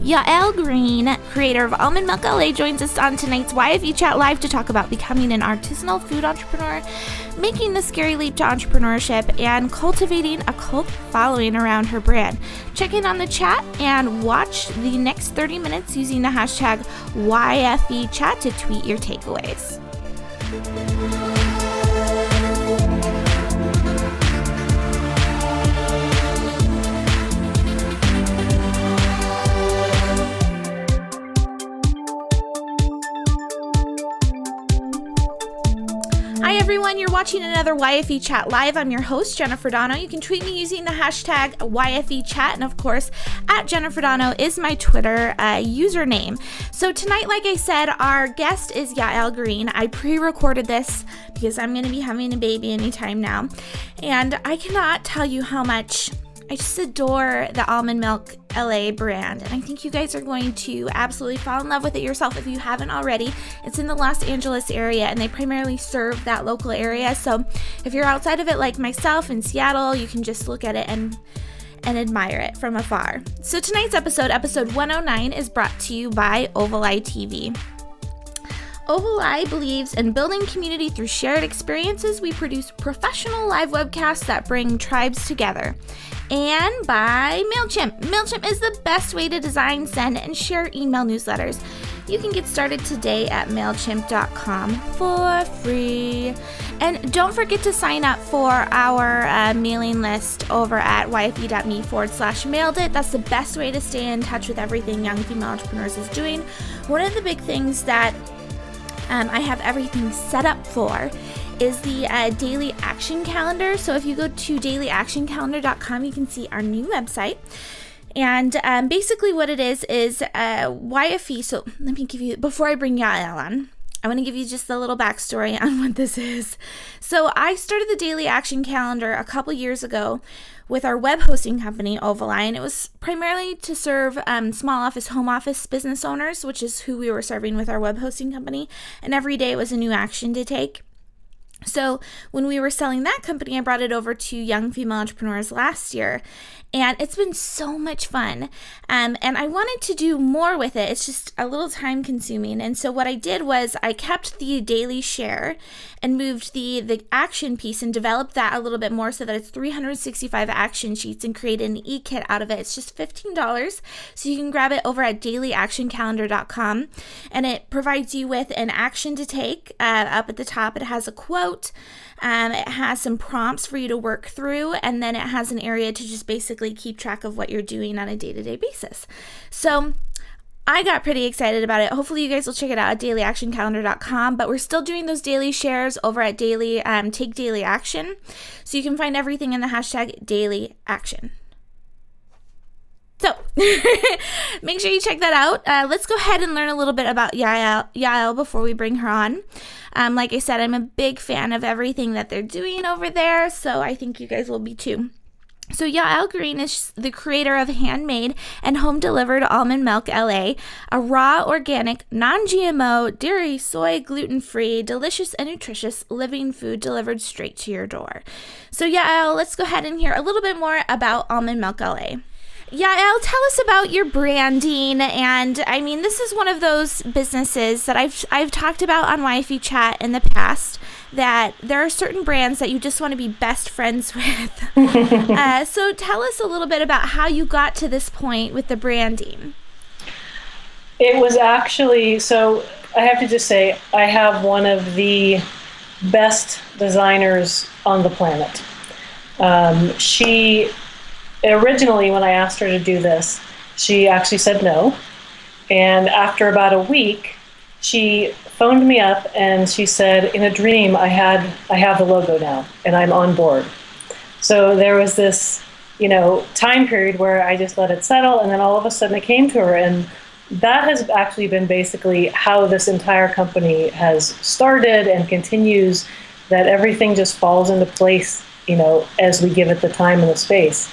Yael Green, creator of Almond Milk LA, joins us on tonight's YFE Chat Live to talk about becoming an artisanal food entrepreneur, making the scary leap to entrepreneurship, and cultivating a cult following around her brand. Check in on the chat and watch the next 30 minutes using the hashtag YFE Chat to tweet your takeaways. Hi everyone, you're watching another YFE Chat Live. I'm your host, Jennifer Donogh. You can tweet me using the hashtag YFE Chat, and of course, at Jennifer Donogh is my Twitter username. So tonight, like I said, our guest is Yael Green. I pre-recorded this because I'm going to be having a baby anytime now, and I cannot tell you how much I just adore the Almond Milk LA brand, and I think you guys are going to absolutely fall in love with it yourself if you haven't already. It's in the Los Angeles area, and they primarily serve that local area, so if you're outside of it like myself in Seattle, you can just look at it and admire it from afar. So tonight's episode 109, is brought to you by Oval Eye TV. Oval Eye believes in building community through shared experiences. We produce professional live webcasts that bring tribes together. And by MailChimp. MailChimp is the best way to design, send, and share email newsletters. You can get started today at MailChimp.com for free. And don't forget to sign up for our mailing list over at yfe.me/mailed it. That's the best way to stay in touch with everything Young Female Entrepreneurs is doing. One of the big things that I have everything set up for is the daily action calendar. So if you go to dailyactioncalendar.com, you can see our new website. And basically what it is YFE. So let me give you, before I bring Yael on, I want to give you just a little backstory on what this is. So I started the daily action calendar a couple years ago with our web hosting company, Oval Eye, and it was primarily to serve small office, home office business owners, which is who we were serving with our web hosting company. And every day was a new action to take. So when we were selling that company, I brought it over to Young Female Entrepreneurs last year, and it's been so much fun. And I wanted to do more with it. It's just a little time consuming. And so what I did was I kept the daily share and moved the action piece and developed that a little bit more so that it's 365 action sheets, and created an e-kit out of it. It's just $15. So you can grab it over at dailyactioncalendar.com, and it provides you with an action to take. Up at the top, it has a quote. It has some prompts for you to work through, and then it has an area to just basically keep track of what you're doing on a day-to-day basis. So I got pretty excited about it. Hopefully you guys will check it out at dailyactioncalendar.com, but we're still doing those daily shares over at Take Daily Action. So you can find everything in the hashtag Daily Action. So make sure you check that out. Let's go ahead and learn a little bit about Yael before we bring her on. Like I said, I'm a big fan of everything that they're doing over there, so I think you guys will be too. So Yael Green is the creator of Handmade and Home Delivered Almond Milk LA, a raw, organic, non-GMO, dairy, soy, gluten-free, delicious and nutritious living food delivered straight to your door. So Yael, let's go ahead and hear a little bit more about Almond Milk LA. Yael, tell us about your branding. And I mean, this is one of those businesses that I've talked about on YFE Chat in the past, that there are certain brands that you just want to be best friends with. So tell us a little bit about how you got to this point with the branding. It was actually, so I have to just say, I have one of the best designers on the planet. She originally, when I asked her to do this, she actually said no. And after about a week, she phoned me up and she said, in a dream, I have the logo now and I'm on board. So there was this, time period where I just let it settle, and then all of a sudden it came to her. And that has actually been basically how this entire company has started and continues, that everything just falls into place, as we give it the time and the space.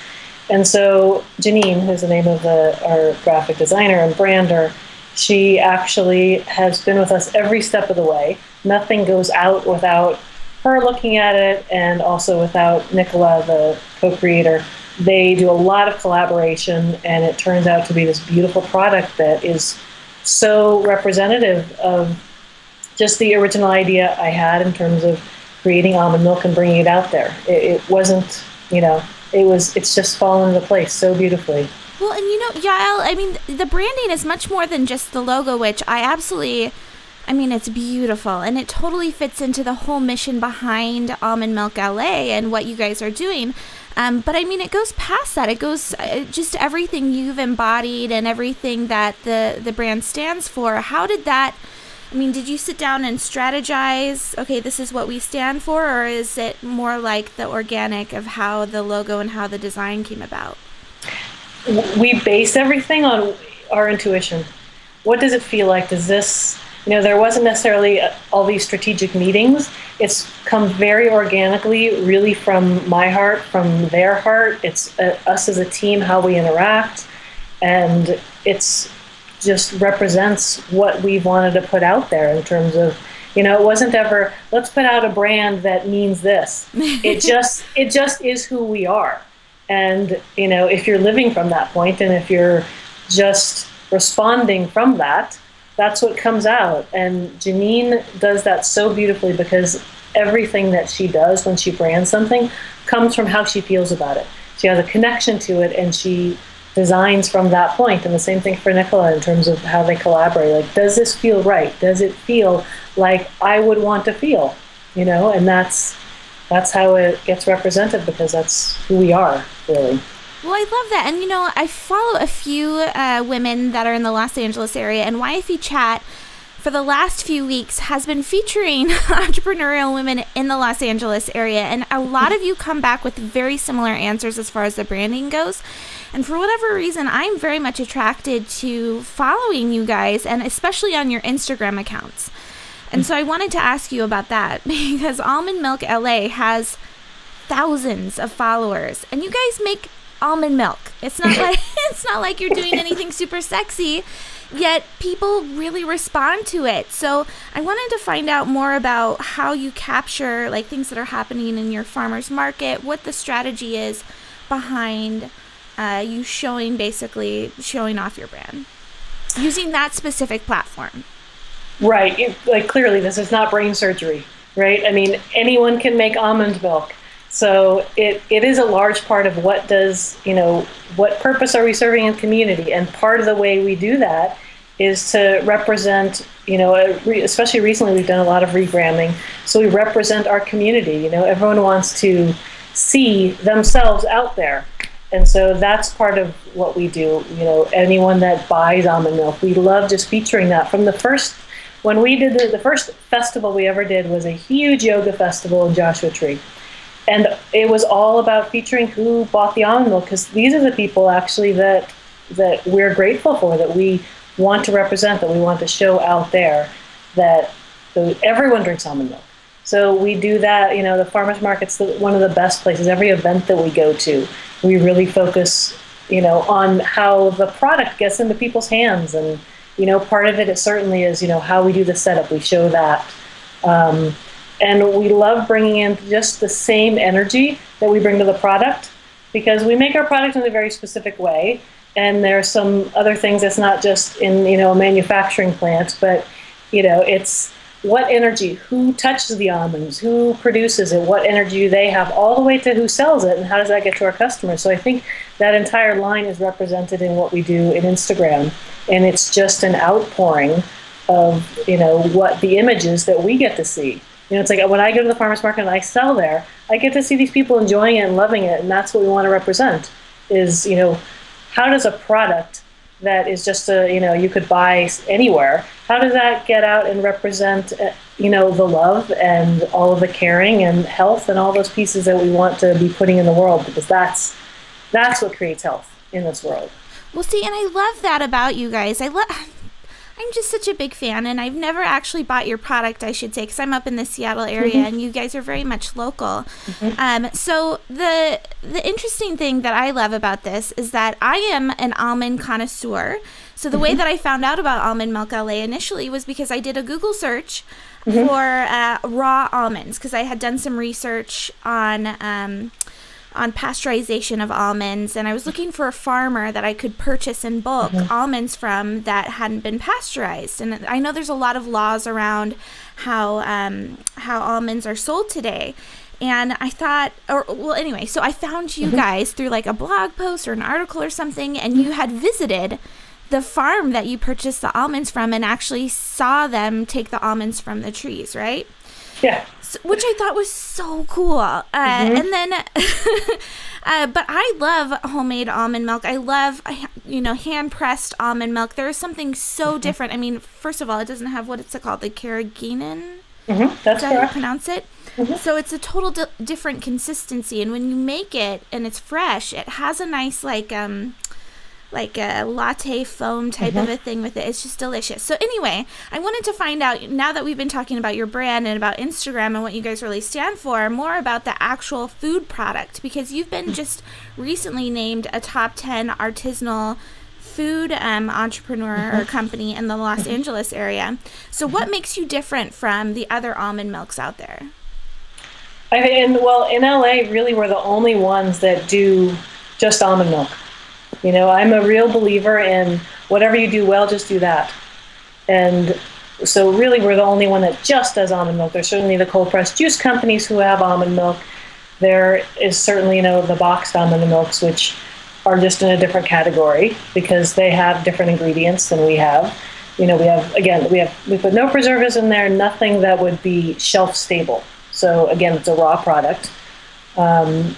And so Janine, who's the name of our graphic designer and brander, she actually has been with us every step of the way. Nothing goes out without her looking at it, and also without Nicola, the co-creator, they do a lot of collaboration, and it turns out to be this beautiful product that is so representative of just the original idea I had in terms of creating almond milk and bringing it out there. It wasn't, it's just fallen into place so beautifully. Well, and Yael, I mean, the branding is much more than just the logo, which it's beautiful, and it totally fits into the whole mission behind Almond Milk LA and what you guys are doing. But it goes past that. It goes just everything you've embodied and everything that the brand stands for. How did that, did you sit down and strategize, okay, this is what we stand for, or is it more like the organic of how the logo and how the design came about? We base everything on our intuition. What does it feel like? Does this, there wasn't necessarily all these strategic meetings. It's come very organically, really from my heart, from their heart. It's us as a team, how we interact, and it's just represents what we wanted to put out there in terms of, it wasn't ever, let's put out a brand that means this. It just is who we are. And, if you're living from that point, and if you're just responding from that, that's what comes out. And Janine does that so beautifully, because everything that she does when she brands something comes from how she feels about it. She has a connection to it, and she designs from that point. And the same thing for Nicola in terms of how they collaborate. Like, does this feel right? Does it feel like I would want to feel? And that's how it gets represented, because that's who we are, really. Well, I love that. And, I follow a few women that are in the Los Angeles area, and YFE Chat for the last few weeks has been featuring entrepreneurial women in the Los Angeles area. And a lot of you come back with very similar answers as far as the branding goes. And for whatever reason, I'm very much attracted to following you guys, and especially on your Instagram accounts. And so I wanted to ask you about that, because Almond Milk LA has thousands of followers, and you guys make almond milk. It's not like you're doing anything super sexy, yet people really respond to it. So I wanted to find out more about how you capture like things that are happening in your farmers market, what the strategy is behind you showing off your brand using that specific platform. Right. Clearly this is not brain surgery, right? Anyone can make almond milk. So it is a large part of what purpose are we serving in community? And part of the way we do that is to represent, especially recently we've done a lot of rebranding. So we represent our community. Everyone wants to see themselves out there. And so that's part of what we do. Anyone that buys almond milk, we love just featuring that. From the first, when we did the first festival we ever did was a huge yoga festival in Joshua Tree. And it was all about featuring who bought the almond milk, because these are the people actually that we're grateful for, that we want to represent, that we want to show out there, that everyone drinks almond milk. So we do that. The farmers market's one of the best places. Every event that we go to, we really focus, on how the product gets into people's hands. And, part of it certainly is, how we do the setup. We show that. And we love bringing in just the same energy that we bring to the product, because we make our product in a very specific way. And there are some other things that's not just in, a manufacturing plant, but, it's what energy, who touches the almonds, who produces it, what energy do they have, all the way to who sells it, and how does that get to our customers. So I think that entire line is represented in what we do in Instagram. And it's just an outpouring of, what the images that we get to see. It's like when I go to the farmer's market and I sell there, I get to see these people enjoying it and loving it, and that's what we want to represent is, how does a product that is just you could buy anywhere, how does that get out and represent, the love and all of the caring and health and all those pieces that we want to be putting in the world, because that's what creates health in this world. Well, see, and I love that about you guys. I'm just such a big fan, and I've never actually bought your product, I should say, because I'm up in the Seattle area, and you guys are very much local. So the interesting thing that I love about this is that I am an almond connoisseur. So the way that I found out about Almond Milk LA initially was because I did a Google search for raw almonds, because I had done some research on on pasteurization of almonds, and I was looking for a farmer that I could purchase in bulk almonds from that hadn't been pasteurized. And I know there's a lot of laws around how almonds are sold today. And I thought, so I found you guys through like a blog post or an article or something, and you had visited the farm that you purchased the almonds from and actually saw them take the almonds from the trees, right? Yeah. Which I thought was so cool. And then, but I love homemade almond milk. I love, hand-pressed almond milk. There is something so different. I mean, first of all, it doesn't have, what's it called? The carrageenan? That's how you correct. pronounce it? So it's a total different consistency. And when you make it and it's fresh, it has a nice, like a latte foam type of a thing with it. It's just delicious. So anyway, I wanted to find out, now that we've been talking about your brand and about Instagram and what you guys really stand for, more about the actual food product, because you've been just recently named a top 10 artisanal food entrepreneur or company in the Los Angeles area. So what makes you different from the other almond milks out there? In LA, really, we're the only ones that do just almond milk. I'm a real believer in whatever you do well, just do that. And so really, we're the only one that just does almond milk. There's certainly the cold pressed juice companies who have almond milk. There is certainly, the boxed almond milks, which are just in a different category because they have different ingredients than we have. We put no preservatives in there, nothing that would be shelf stable. So again, it's a raw product. And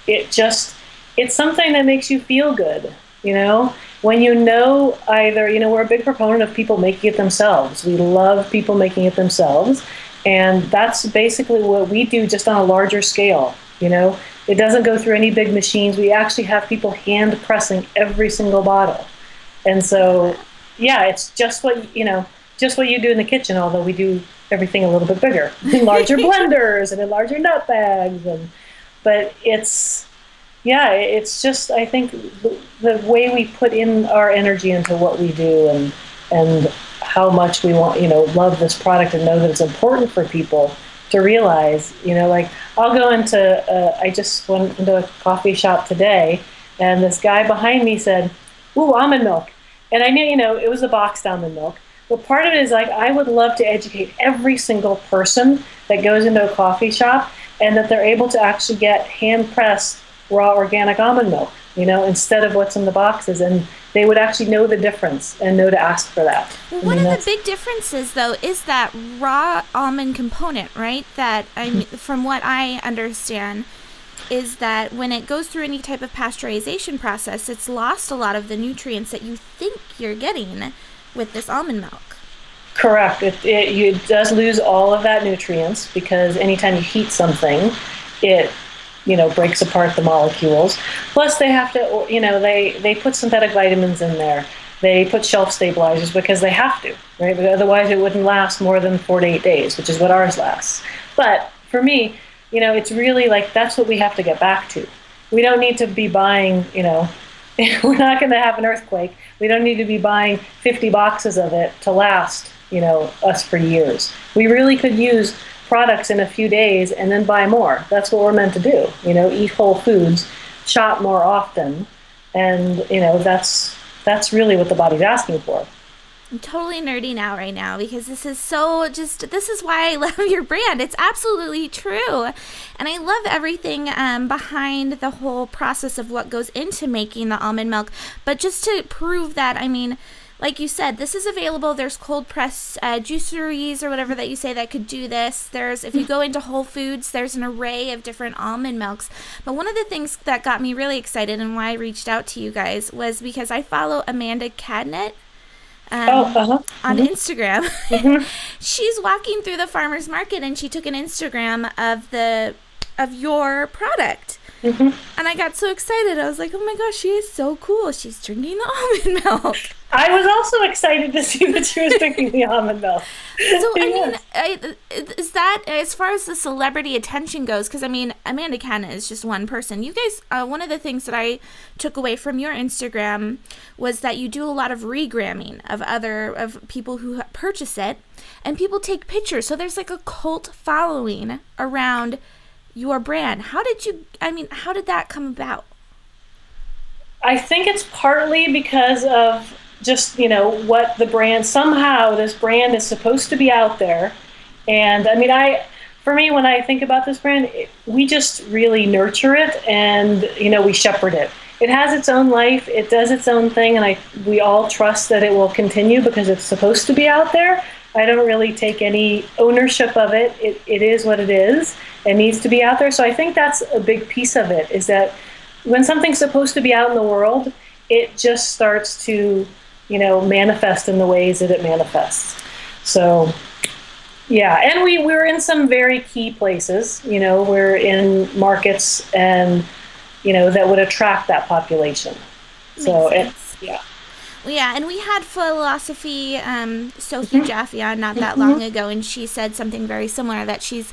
it's something that makes you feel good, when either, we're a big proponent of people making it themselves. We love people making it themselves. And that's basically what we do, just on a larger scale. It doesn't go through any big machines. We actually have people hand pressing every single bottle. And so, yeah, it's just what you do in the kitchen, although we do everything a little bit bigger, in larger blenders and in larger nut bags. But it's just, I think, the way we put in our energy into what we do and how much we want, love this product and know that it's important for people to realize, I'll go I just went into a coffee shop today, and this guy behind me said, "Ooh, almond milk." And I knew, it was the boxed almond milk. But part of it is I would love to educate every single person that goes into a coffee shop and that they're able to actually get hand-pressed raw organic almond milk, instead of what's in the boxes. And they would actually know the difference and know to ask for that. Well, one of the big differences, though, is that raw almond component, right? That, from what I understand, is that when it goes through any type of pasteurization process, it's lost a lot of the nutrients that you think you're getting with this almond milk. Correct. It does lose all of that nutrients because anytime you heat something, it breaks apart the molecules. Plus, they have to, they put synthetic vitamins in there. They put shelf stabilizers because they have to, right? But otherwise, it wouldn't last more than 4 to 8 days, which is what ours lasts. But for me, it's really that's what we have to get back to. We don't need to be buying, we're not going to have an earthquake. We don't need to be buying 50 boxes of it to last, us for years. We really could use products in a few days and then buy more. That's what we're meant to do. Eat whole foods, shop more often, and that's really what the body's asking for. I'm totally nerding out right now because this is why I love your brand. It's absolutely true. And I love everything behind the whole process of what goes into making the almond milk. But just to prove that, like you said, this is available. There's cold press juiceries or whatever that you say that could do this. If you go into Whole Foods, there's an array of different almond milks. But one of the things that got me really excited and why I reached out to you guys was because I follow Amanda Cadnett on Instagram. She's walking through the farmer's market and she took an Instagram of your product. And I got so excited. I was like, oh my gosh, she is so cool. She's drinking the almond milk. I was also excited to see that she was drinking the almond milk. So, is that, as far as the celebrity attention goes, because, Amanda Cadnett is just one person. You guys, one of the things that I took away from your Instagram was that you do a lot of regramming of people who purchase it, and people take pictures. So there's like a cult following around your brand. How did that come about? I think it's partly because of just, what the brand, somehow this brand is supposed to be out there. And I mean, for me, when I think about this brand, we just really nurture it and, we shepherd it. It has its own life. It does its own thing. And we all trust that it will continue because it's supposed to be out there. I don't really take any ownership of it. It is what it is. It needs to be out there. So I think that's a big piece of it, is that when something's supposed to be out in the world, it just starts to, manifest in the ways that it manifests. So, yeah. And we're in some very key places, we're in markets and, that would attract that population. So, yeah. Well, yeah, and we had philosophy Sophie Jaffe on not that long ago, and she said something very similar, that she's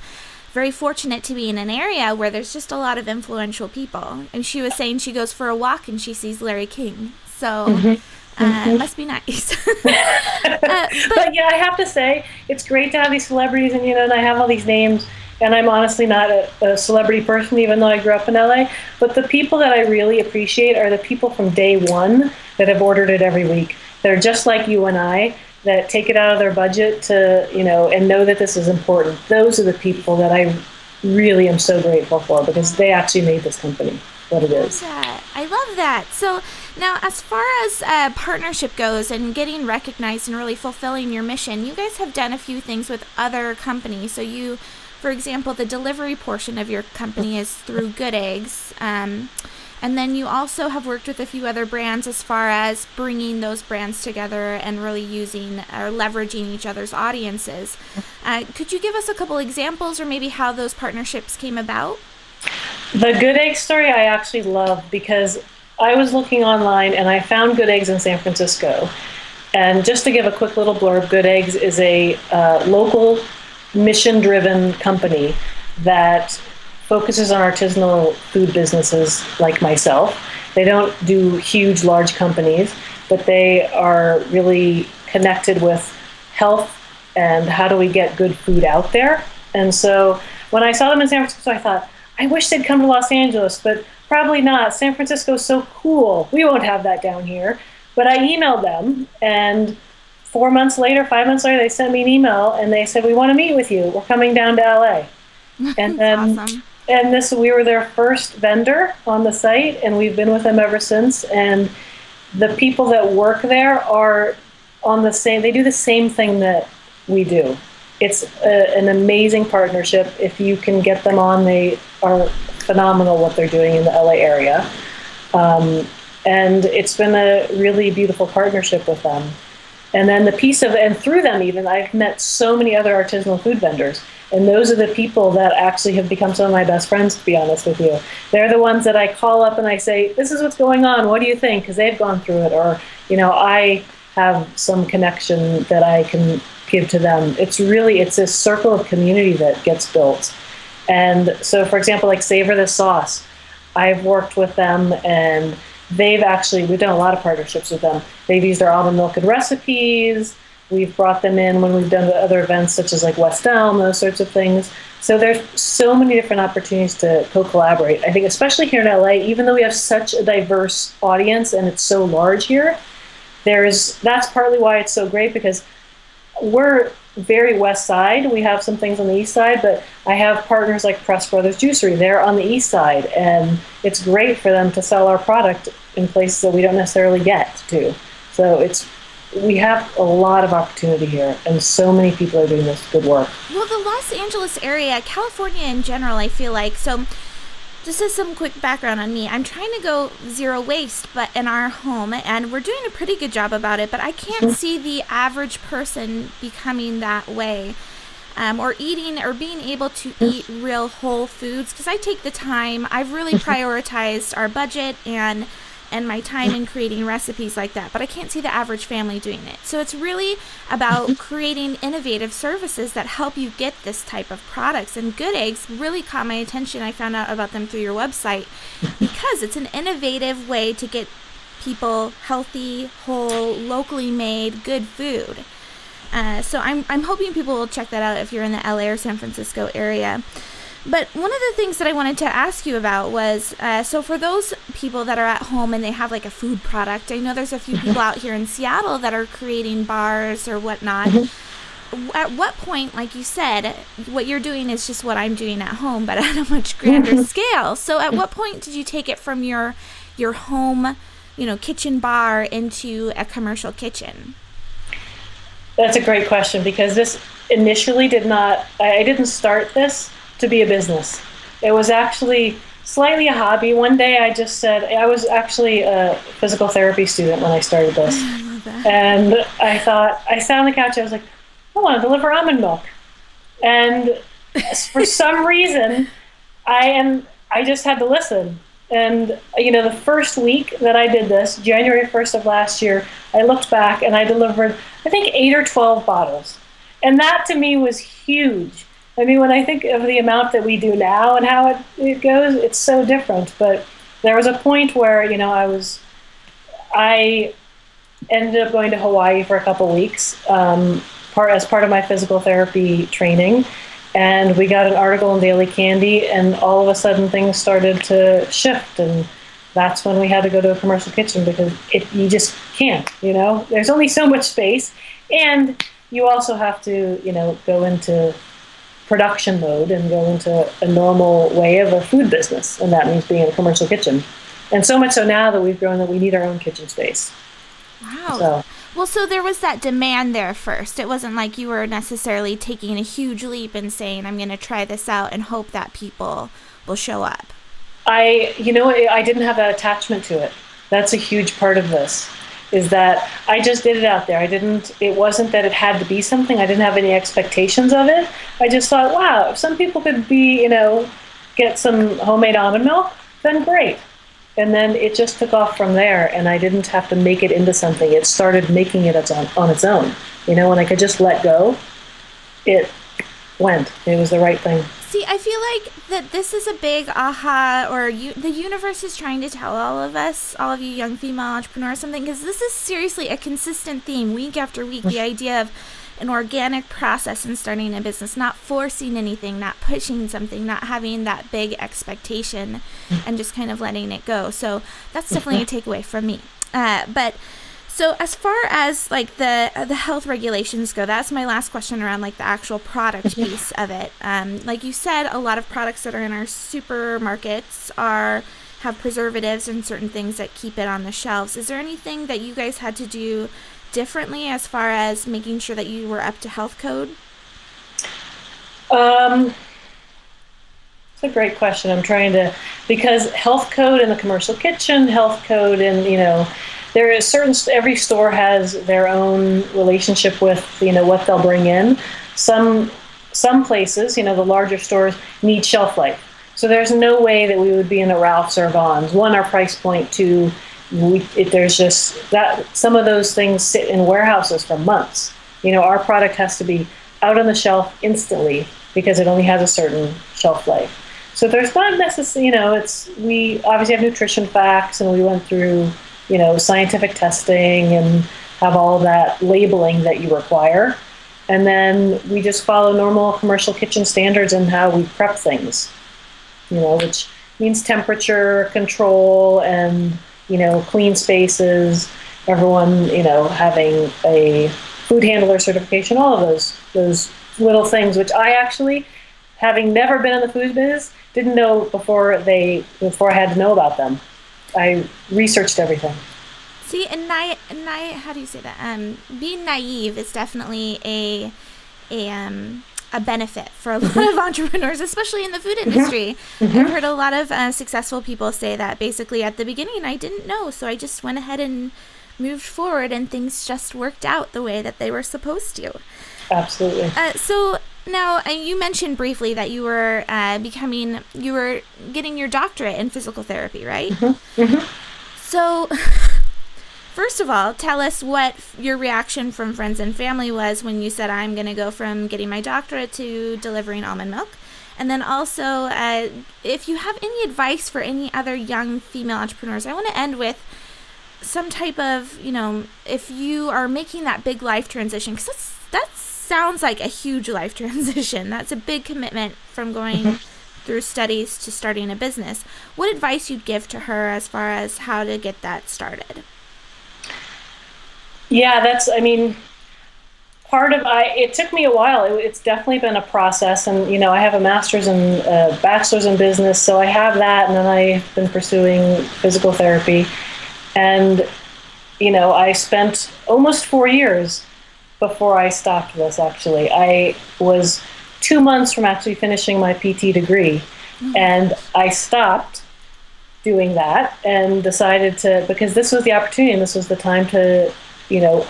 very fortunate to be in an area where there's just a lot of influential people. And she was saying she goes for a walk and she sees Larry King. So it must be nice. But yeah, I have to say, it's great to have these celebrities, and and I have all these names, and I'm honestly not a celebrity person, even though I grew up in LA. But the people that I really appreciate are the people from day one that have ordered it every week. They're just like you and I, that take it out of their budget to, and know that this is important. Those are the people that I really am so grateful for, because they actually made this company what it is. I love that. So now, as far as partnership goes and getting recognized and really fulfilling your mission, you guys have done a few things with other companies. So you, for example, the delivery portion of your company is through Good Eggs. And then you also have worked with a few other brands as far as bringing those brands together and really using or leveraging each other's audiences. Could you give us a couple examples or maybe how those partnerships came about? The Good Eggs story I actually love, because I was looking online and I found Good Eggs in San Francisco. And just to give a quick little blurb, Good Eggs is a local mission-driven company that focuses on artisanal food businesses like myself. They don't do huge, large companies, but they are really connected with health and how do we get good food out there. And so when I saw them in San Francisco, I thought, I wish they'd come to Los Angeles, but probably not. San Francisco is so cool. We won't have that down here. But I emailed them, and 5 months later, they sent me an email and they said, we want to meet with you. We're coming down to LA. And then awesome. And we were their first vendor on the site, and we've been with them ever since. And the people that work there are they do the same thing that we do. It's an amazing partnership. If you can get them on, they are phenomenal what they're doing in the LA area. And it's been a really beautiful partnership with them. And then and through them even, I've met so many other artisanal food vendors. And those are the people that actually have become some of my best friends, to be honest with you. They're the ones that I call up and I say, this is what's going on. What do you think? Because they've gone through it. Or, I have some connection that I can give to them. It's this circle of community that gets built. And so, for example, like Savor This Sauce, I've worked with them, and we've done a lot of partnerships with them. They've used our almond milk and recipes. We've brought them in when we've done other events such as like West Elm, those sorts of things. So there's so many different opportunities to co-collaborate. I think especially here in LA, even though we have such a diverse audience and it's so large here, that's partly why it's so great, because we're very west side. We have some things on the east side, but I have partners like Press Brothers Juicery. They're on the east side, and it's great for them to sell our product in places that we don't necessarily get to. So we have a lot of opportunity here, and so many people are doing this good work. Well, the Los Angeles area, California in general, I feel like, so just as some quick background on me, I'm trying to go zero waste but in our home, and we're doing a pretty good job about it, but I can't see the average person becoming that way, or eating or being able to eat real whole foods, because I take the time. I've really prioritized our budget and my time in creating recipes like that, but I can't see the average family doing it. So it's really about creating innovative services that help you get this type of products, and Good Eggs really caught my attention. I found out about them through your website because it's an innovative way to get people healthy, whole, locally made, good food. So I'm hoping people will check that out if you're in the LA or San Francisco area. But one of the things that I wanted to ask you about was, so for those people that are at home and they have like a food product, I know there's a few people out here in Seattle that are creating bars or whatnot. At what point, like you said, what you're doing is just what I'm doing at home, but at a much grander scale. So at what point did you take it from your home, kitchen bar into a commercial kitchen? That's a great question, because this initially I didn't start this to be a business. It was actually slightly a hobby. One day I just said, I was actually a physical therapy student when I started this. I love that. And I thought, I sat on the couch, I was like, I want to deliver almond milk. And for some reason, I just had to listen. And, the first week that I did this, January 1st of last year, I looked back and I delivered, I think, 8 or 12 bottles. And that to me was huge. I mean, when I think of the amount that we do now and how it goes, it's so different. But there was a point where, I ended up going to Hawaii for a couple weeks as part of my physical therapy training. And we got an article in Daily Candy, and all of a sudden things started to shift. And that's when we had to go to a commercial kitchen, because you just can't, there's only so much space. And you also have to, go into production mode and go into a normal way of a food business. And that means being in a commercial kitchen. And so much so now that we've grown that we need our own kitchen space. Wow. So there was that demand there first. It wasn't like you were necessarily taking a huge leap and saying, I'm going to try this out and hope that people will show up. I didn't have that attachment to it. That's a huge part of this, is that I just did it out there. It wasn't that it had to be something. I didn't have any expectations of it. I just thought, wow, if some people could get some homemade almond milk, then great. And then it just took off from there, and I didn't have to make it into something. It started making it on its own. When I could just let go, it went. It was the right thing. See, I feel like that this is a big aha, or the universe is trying to tell all of us, all of you young female entrepreneurs, something, because this is seriously a consistent theme week after week, the idea of an organic process in starting a business, not forcing anything, not pushing something, not having that big expectation, and just kind of letting it go. So that's definitely a takeaway from me. But so as far as like the health regulations go, that's my last question around like the actual product piece of it. Like you said, a lot of products that are in our supermarkets have preservatives and certain things that keep it on the shelves. Is there anything that you guys had to do differently as far as making sure that you were up to health code? It's a great question. I'm trying to, because health code in the commercial kitchen, health code in, there is every store has their own relationship with, what they'll bring in. Some places, the larger stores need shelf life. So there's no way that we would be in a Ralph's or Vaughn's. One, our price point, two, there's just that some of those things sit in warehouses for months. Our product has to be out on the shelf instantly because it only has a certain shelf life. So there's not necessarily, we obviously have nutrition facts, and we went through, scientific testing and have all that labeling that you require. And then we just follow normal commercial kitchen standards in how we prep things, which means temperature control and clean spaces, everyone, having a food handler certification, all of those little things, which I actually, having never been in the food business, didn't know before I had to know about them. I researched everything. See, and how do you say that? Being naive is definitely a benefit for a lot of entrepreneurs, especially in the food industry. I've heard a lot of successful people say that basically at the beginning I didn't know, so I just went ahead and moved forward, and things just worked out the way that they were supposed to. Absolutely. So now you mentioned briefly that you were getting your doctorate in physical therapy, right? So first of all, tell us what your reaction from friends and family was when you said, I'm going to go from getting my doctorate to delivering almond milk. And then also, if you have any advice for any other young female entrepreneurs, I want to end with some type of, if you are making that big life transition, because that sounds like a huge life transition. That's a big commitment from going through studies to starting a business. What advice you'd give to her as far as how to get that started? Yeah, it took me a while. It's definitely been a process, and I have a master's and a bachelor's in business, so I have that, and then I've been pursuing physical therapy, and I spent almost 4 years before I stopped this. Actually, I was 2 months from actually finishing my PT degree, and I stopped doing that and decided because this was the opportunity and this was the time to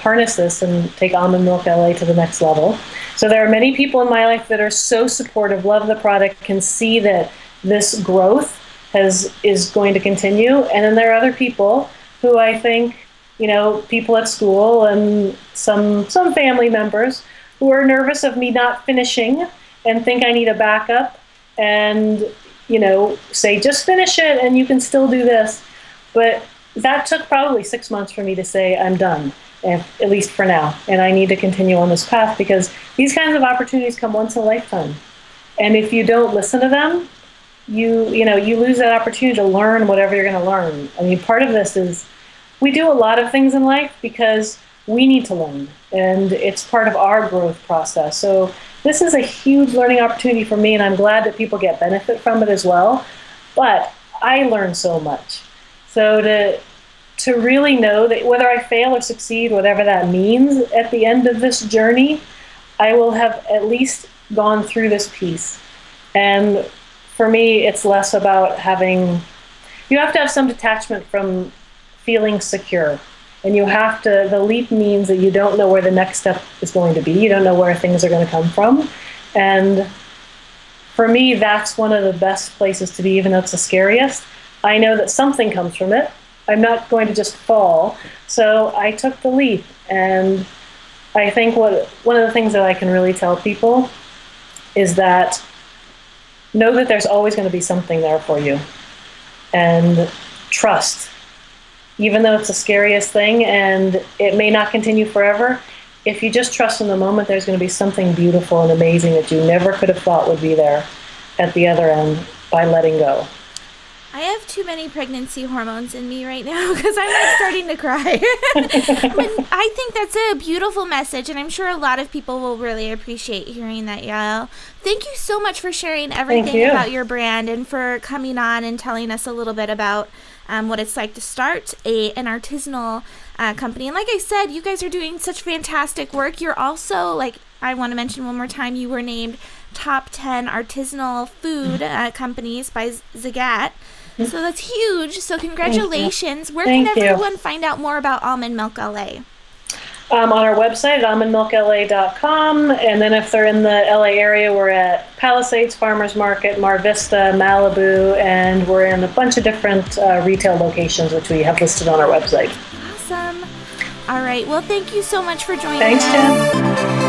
harness this and take Almond Milk LA to the next level. So there are many people in my life that are so supportive, love the product, can see that this growth is going to continue. And then there are other people who I think, people at school and some family members who are nervous of me not finishing and think I need a backup and, say, just finish it and you can still do this. But that took probably 6 months for me to say I'm done, at least for now. And I need to continue on this path because these kinds of opportunities come once in a lifetime. And if you don't listen to them, you lose that opportunity to learn whatever you're going to learn. I mean, part of this is we do a lot of things in life because we need to learn, and it's part of our growth process. So this is a huge learning opportunity for me, and I'm glad that people get benefit from it as well. But I learn so much. So to really know that whether I fail or succeed, whatever that means at the end of this journey, I will have at least gone through this piece. And for me, it's less about you have to have some detachment from feeling secure. And the leap means that you don't know where the next step is going to be. You don't know where things are going to come from. And for me, that's one of the best places to be, even though it's the scariest. I know that something comes from it. I'm not going to just fall. So I took the leap. And I think one of the things that I can really tell people is that know that there's always going to be something there for you. And trust. Even though it's the scariest thing and it may not continue forever, if you just trust in the moment, there's going to be something beautiful and amazing that you never could have thought would be there at the other end by letting go. I have too many pregnancy hormones in me right now because I'm starting to cry. I think that's a beautiful message, and I'm sure a lot of people will really appreciate hearing that, Yael. Thank you so much for sharing everything about your brand and for coming on and telling us a little bit about what it's like to start an artisanal company. And like I said, you guys are doing such fantastic work. You're also, I want to mention one more time, you were named top 10 artisanal food companies by Zagat. So that's huge. So congratulations. Where can everyone find out more about Almond Milk LA? On our website at almondmilkla.com. And then if they're in the LA area, we're at Palisades, Farmers Market, Mar Vista, Malibu, and we're in a bunch of different retail locations, which we have listed on our website. Awesome. All right. Well, thank you so much for joining us. Thanks, Jen.